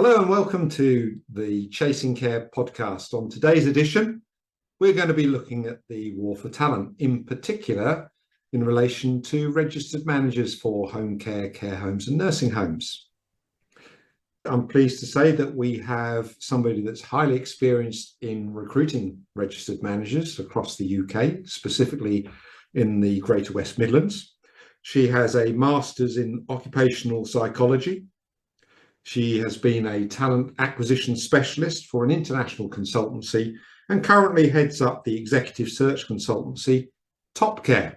Hello and welcome to the Chasing Care podcast. On today's edition, we're going to be looking at the war for talent, in particular in relation to registered managers for home care, care homes and nursing homes. I'm pleased to say that we have somebody that's highly experienced in recruiting registered managers across the UK, specifically in the Greater West Midlands. She has a master's in occupational psychology. She has been a talent acquisition specialist for an international consultancy and currently heads up the executive search consultancy, Topcare.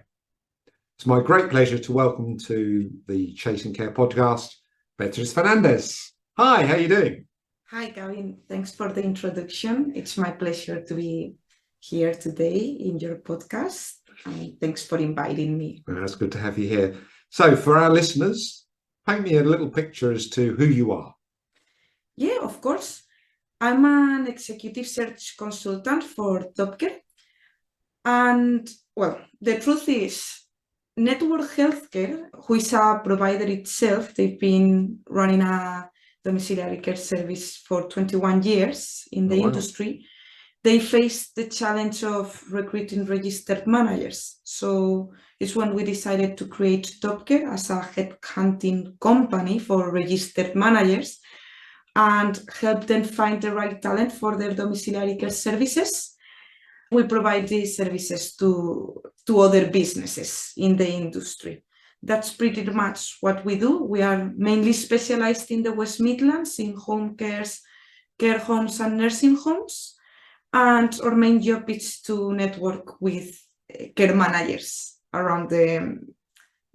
It's my great pleasure to welcome to the Chasing Care podcast, Beatriz Fernandez. Hi, how are you doing? Hi, Gavin. Thanks for the introduction. It's my pleasure to be here today in your podcast. And thanks for inviting me. It's good to have you here. So for our listeners, paint me a little picture as to who you are. Yeah, of course. I'm an executive search consultant for Topcare. And, well, the truth is, Network Healthcare, who is a provider itself, they've been running a domiciliary care service for 21 years in the industry. They face the challenge of recruiting registered managers. So it's when we decided to create Topcare as a headhunting company for registered managers and help them find the right talent for their domiciliary care services. We provide these services to other businesses in the industry. That's pretty much what we do. We are mainly specialized in the West Midlands in home cares, care homes and nursing homes. And our main job is to network with care managers around the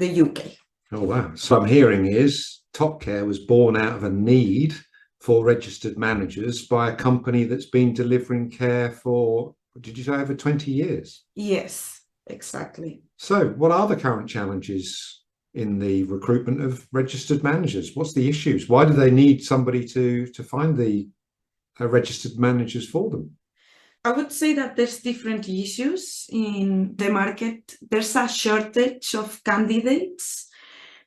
UK. Oh, wow. So I'm hearing is Topcare was born out of a need for registered managers by a company that's been delivering care for, did you say, over 20 years? Yes, exactly. So what are the current challenges in the recruitment of registered managers? What's the issues? Why do they need somebody to find the registered managers for them? I would say that there's different issues in the market. There's a shortage of candidates.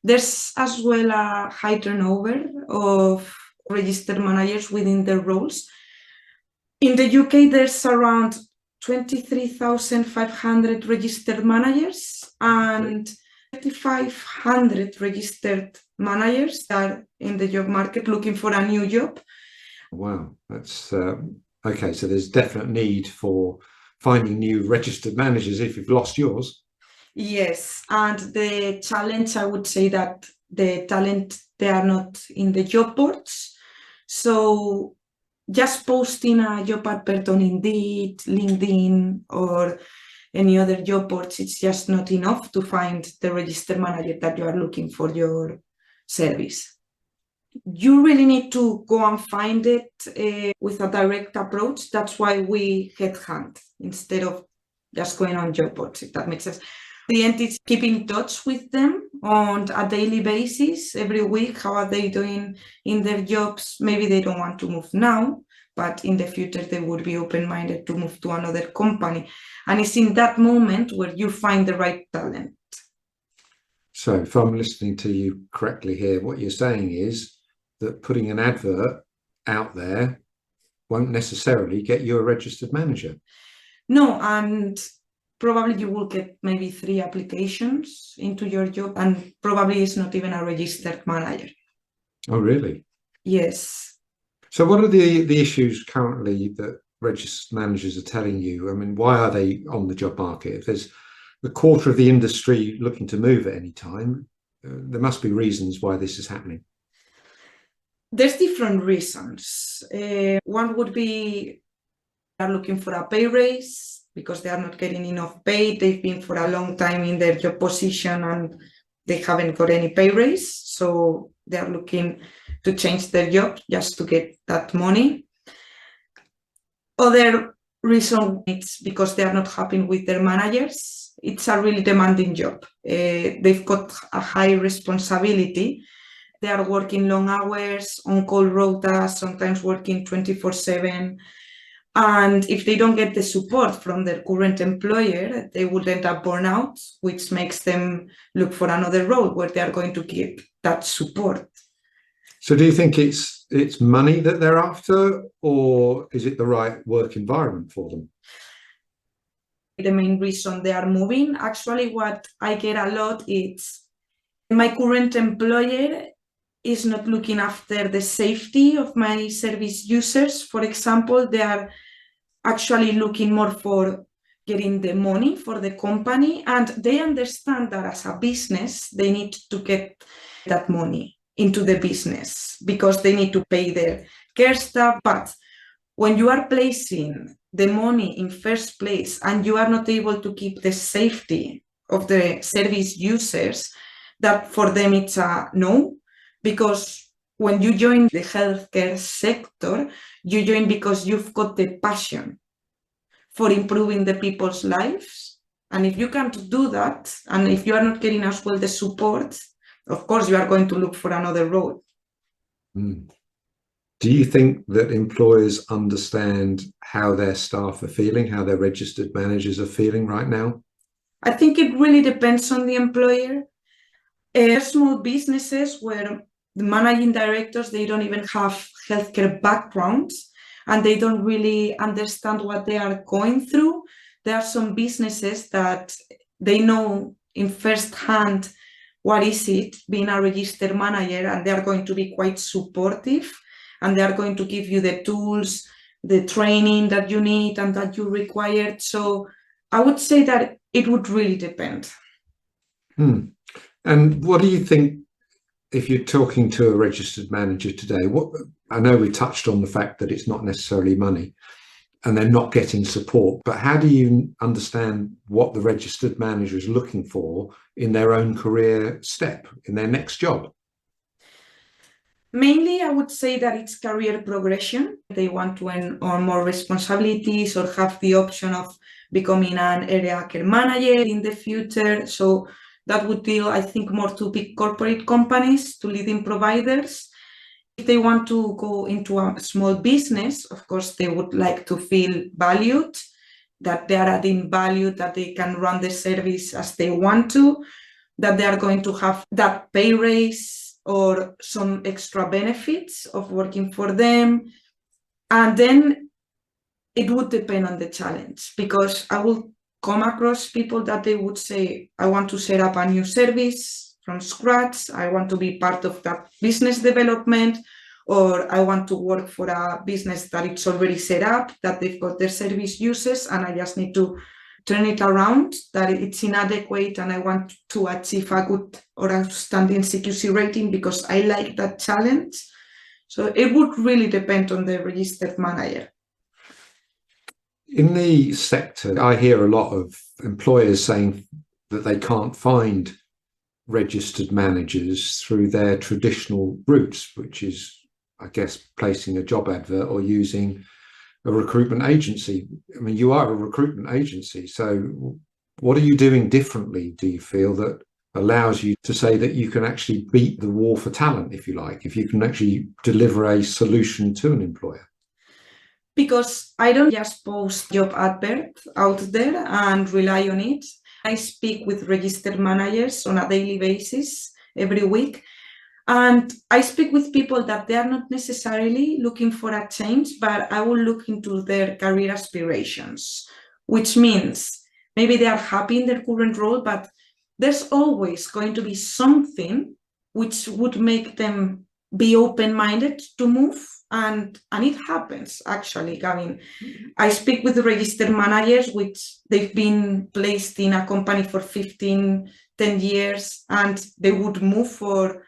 There's as well a high turnover of registered managers within their roles. In the UK, there's around 23,500 registered managers and 3,500 registered managers are in the job market looking for a new job. Wow, that's okay. So there's definite need for finding new registered managers if you've lost yours. Yes, and the challenge, I would say that the talent, they are not in the job boards. So just posting a job advert on Indeed, LinkedIn, or any other job boards, it's just not enough to find the registered manager that you are looking for your service. You really need to go and find it with a direct approach. That's why we headhunt instead of just going on job boards, if that makes sense. The end is keeping in touch with them on a daily basis, every week. How are they doing in their jobs? Maybe they don't want to move now, but in the future they would be open-minded to move to another company. And it's in that moment where you find the right talent. So if I'm listening to you correctly here, what you're saying is that putting an advert out there won't necessarily get you a registered manager. No, and probably you will get maybe 3 applications into your job, and probably it's not even a registered manager. Oh, really? Yes. So what are the issues currently that registered managers are telling you? I mean, why are they on the job market? If there's a quarter of the industry looking to move at any time, there must be reasons why this is happening. There's different reasons. One would be they are looking for a pay raise because they are not getting enough pay. They've been for a long time in their job position and they haven't got any pay raise. So they are looking to change their job just to get that money. Other reason is because they are not happy with their managers. It's a really demanding job. They've got a high responsibility. They are working long hours, on-call rota, sometimes working 24/7. And if they don't get the support from their current employer, they would end up burnout, which makes them look for another role where they are going to get that support. So do you think it's money that they're after, or is it the right work environment for them? The main reason they are moving, actually what I get a lot is my current employer is not looking after the safety of my service users. For example, they are actually looking more for getting the money for the company, and they understand that as a business, they need to get that money into the business because they need to pay their care staff. But when you are placing the money in first place and you are not able to keep the safety of the service users, that for them it's a no, because when you join the healthcare sector, you join because you've got the passion for improving the people's lives. And if you can't do that, and if you are not getting as well the support, of course you are going to look for another role. Mm. Do you think that employers understand how their staff are feeling, how their registered managers are feeling right now? I think it really depends on the employer. Small businesses where the managing directors, they don't even have healthcare backgrounds and they don't really understand what they are going through. There are some businesses that they know in first hand what is it being a registered manager, and they are going to be quite supportive, and they are going to give you the tools, the training that you need and that you require. So I would say that it would really depend. And what do you think, if you're talking to a registered manager today, I know we touched on the fact that it's not necessarily money and they're not getting support, but how do you understand what the registered manager is looking for in their own career step, in their next job? Mainly, I would say that it's career progression. They want to earn more responsibilities or have the option of becoming an area care manager in the future. So that would deal, I think, more to big corporate companies, to leading providers. If they want to go into a small business, of course, they would like to feel valued, that they are adding value, that they can run the service as they want to, that they are going to have that pay raise or some extra benefits of working for them. And then it would depend on the challenge, because I will come across people that they would say, I want to set up a new service from scratch, I want to be part of that business development, or I want to work for a business that it's already set up, that they've got their service users, and I just need to turn it around, that it's inadequate, and I want to achieve a good or outstanding CQC rating because I like that challenge. So it would really depend on the registered manager. In the sector, I hear a lot of employers saying that they can't find registered managers through their traditional routes, which is, I guess, placing a job advert or using a recruitment agency. I mean, you are a recruitment agency, so what are you doing differently, do you feel, that allows you to say that you can actually beat the war for talent, if you like, if you can actually deliver a solution to an employer? Because I don't just post job advert out there and rely on it. I speak with registered managers on a daily basis every week. And I speak with people that they are not necessarily looking for a change, but I will look into their career aspirations, which means maybe they are happy in their current role, but there's always going to be something which would make them be open-minded to move. And it happens, actually, Gavin. I speak with registered managers, which they've been placed in a company for 10 years, and they would move for,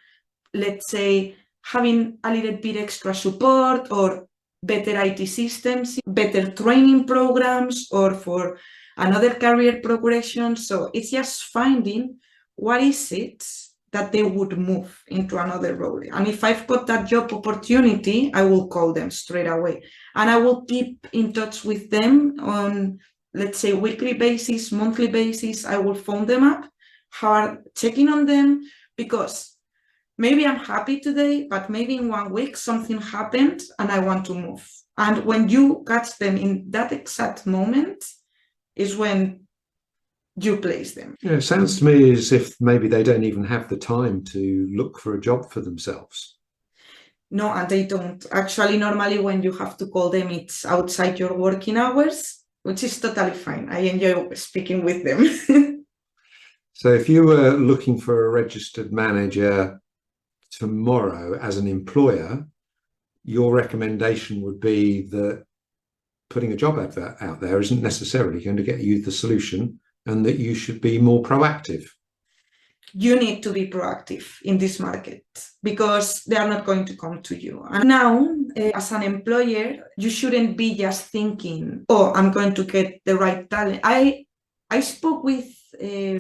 let's say, having a little bit extra support or better IT systems, better training programs, or for another career progression. So it's just finding what is it that they would move into another role. And if I've got that job opportunity, I will call them straight away. And I will keep in touch with them on, let's say, weekly basis, monthly basis. I will phone them up, hard checking on them, because maybe I'm happy today, but maybe in 1 week something happened and I want to move. And when you catch them in that exact moment is when you place them. Yeah, it sounds to me as if maybe they don't even have the time to look for a job for themselves. No, and they don't. Actually, normally when you have to call them, it's outside your working hours, which is totally fine. I enjoy speaking with them. So if you were looking for a registered manager tomorrow as an employer, your recommendation would be that putting a job advert out there isn't necessarily going to get you the solution, and that you should be more proactive. You need to be proactive in this market because they are not going to come to you. And now, as an employer, you shouldn't be just thinking, oh, I'm going to get the right talent. I spoke with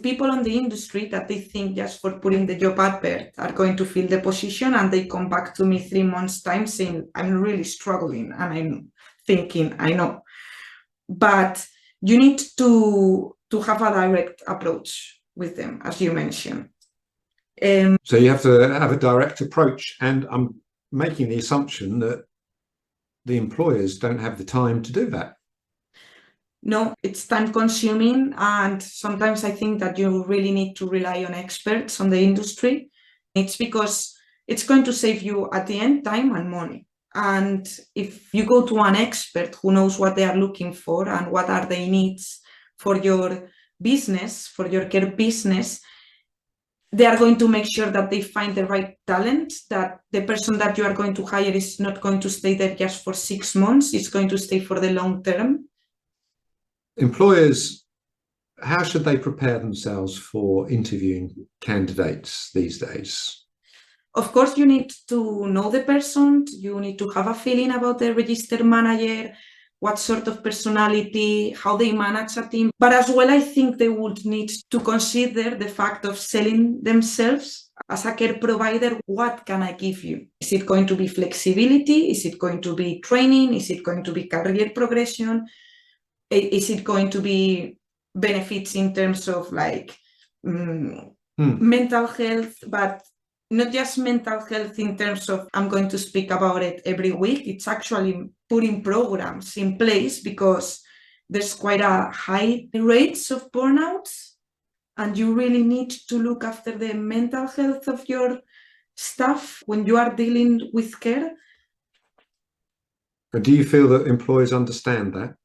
people on the industry that they think just for putting the job advert are going to fill the position, and they come back to me 3 months' time saying, I'm really struggling. And I'm thinking, I know. But you need to have a direct approach with them, as you mentioned. So you have to have a direct approach, and I'm making the assumption that the employers don't have the time to do that. No, it's time consuming, and sometimes I think that you really need to rely on experts on the industry. It's because it's going to save you at the end time and money. And if you go to an expert who knows what they are looking for and what are their needs for your business, for your care business, they are going to make sure that they find the right talent, that the person that you are going to hire is not going to stay there just for 6 months, it's going to stay for the long term. Employers, how should they prepare themselves for interviewing candidates these days? Of course, you need to know the person, you need to have a feeling about the registered manager, what sort of personality, how they manage a team. But as well, I think they would need to consider the fact of selling themselves as a care provider. What can I give you? Is it going to be flexibility? Is it going to be training? Is it going to be career progression? Is it going to be benefits in terms of like mental health, but not just mental health in terms of I'm going to speak about it every week. It's actually putting programs in place because there's quite a high rates of burnouts, and you really need to look after the mental health of your staff when you are dealing with care. And do you feel that employers understand that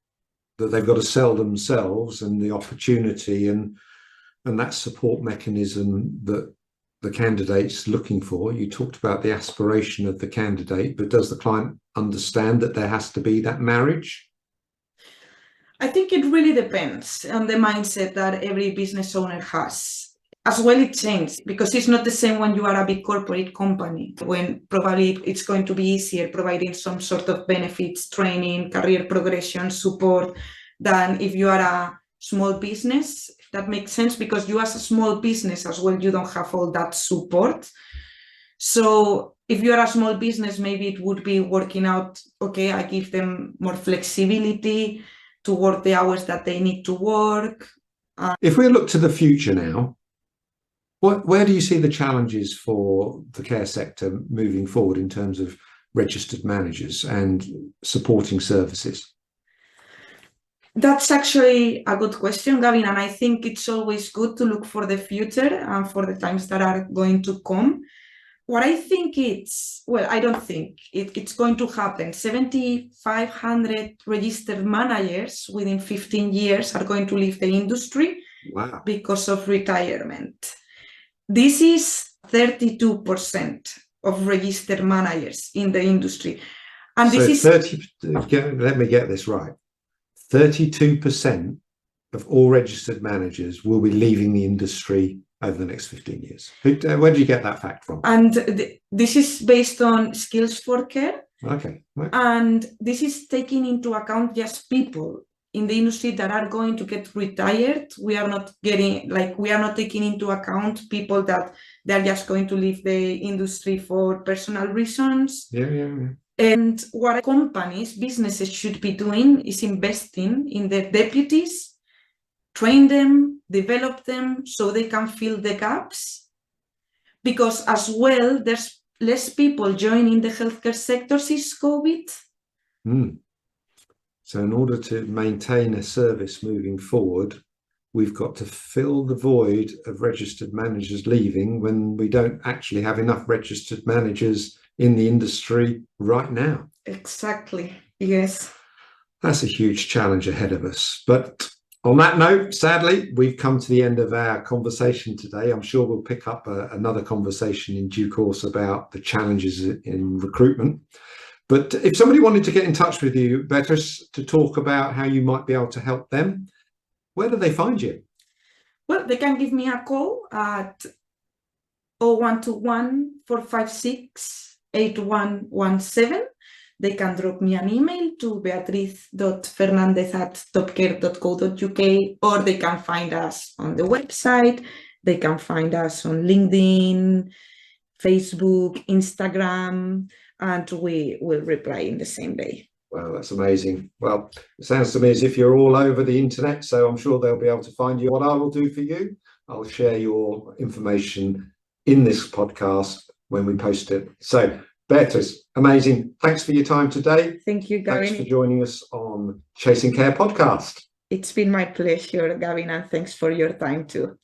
they've got to sell themselves and the opportunity and that support mechanism that the candidate's looking for? You talked about the aspiration of the candidate, but does the client understand that there has to be that marriage? I think it really depends on the mindset that every business owner has. As well, it changes because it's not the same when you are a big corporate company, when probably it's going to be easier providing some sort of benefits, training, career progression, support, than if you are a small business. If that makes sense, because you as a small business as well, you don't have all that support. So if you are a small business, maybe it would be working out, okay, I give them more flexibility to work the hours that they need to work. If we look to the future now, where do you see the challenges for the care sector moving forward in terms of registered managers and supporting services? That's actually a good question, Gavin, and I think it's always good to look for the future and for the times that are going to come. What I think I don't think it's going to happen. 7,500 registered managers within 15 years are going to leave the industry. Wow. Because of retirement. This is 32% of registered managers in the industry. And so this is 30, let me get this right. 32% of all registered managers will be leaving the industry over the next 15 years. Where do you get that fact from? And this is based on Skills for Care. Okay. And this is taking into account just people in the industry that are going to get retired. We are not taking into account people that they're just going to leave the industry for personal reasons. Yeah. And what businesses should be doing is investing in their deputies, train them, develop them so they can fill the gaps. Because as well, there's less people joining the healthcare sector since COVID. So in order to maintain a service moving forward, we've got to fill the void of registered managers leaving when we don't actually have enough registered managers in the industry right now. Exactly. Yes. That's a huge challenge ahead of us. But on that note, sadly, we've come to the end of our conversation today. I'm sure we'll pick up another conversation in due course about the challenges in recruitment. But if somebody wanted to get in touch with you, Beatrice, to talk about how you might be able to help them, where do they find you? Well, they can give me a call at 0121-456-8117. They can drop me an email to beatriz.fernandez@topcare.co.uk, or they can find us on the website. They can find us on LinkedIn, Facebook, Instagram, and we will reply in the same day. Wow, that's amazing. Well, it sounds to me as if you're all over the internet, so I'm sure they'll be able to find you. What I will do for you, I'll share your information in this podcast when we post it. So, Beatrice, amazing. Thanks for your time today. Thank you, Gavin. Thanks for joining us on Chasing Care podcast. It's been my pleasure, Gavin, and thanks for your time too.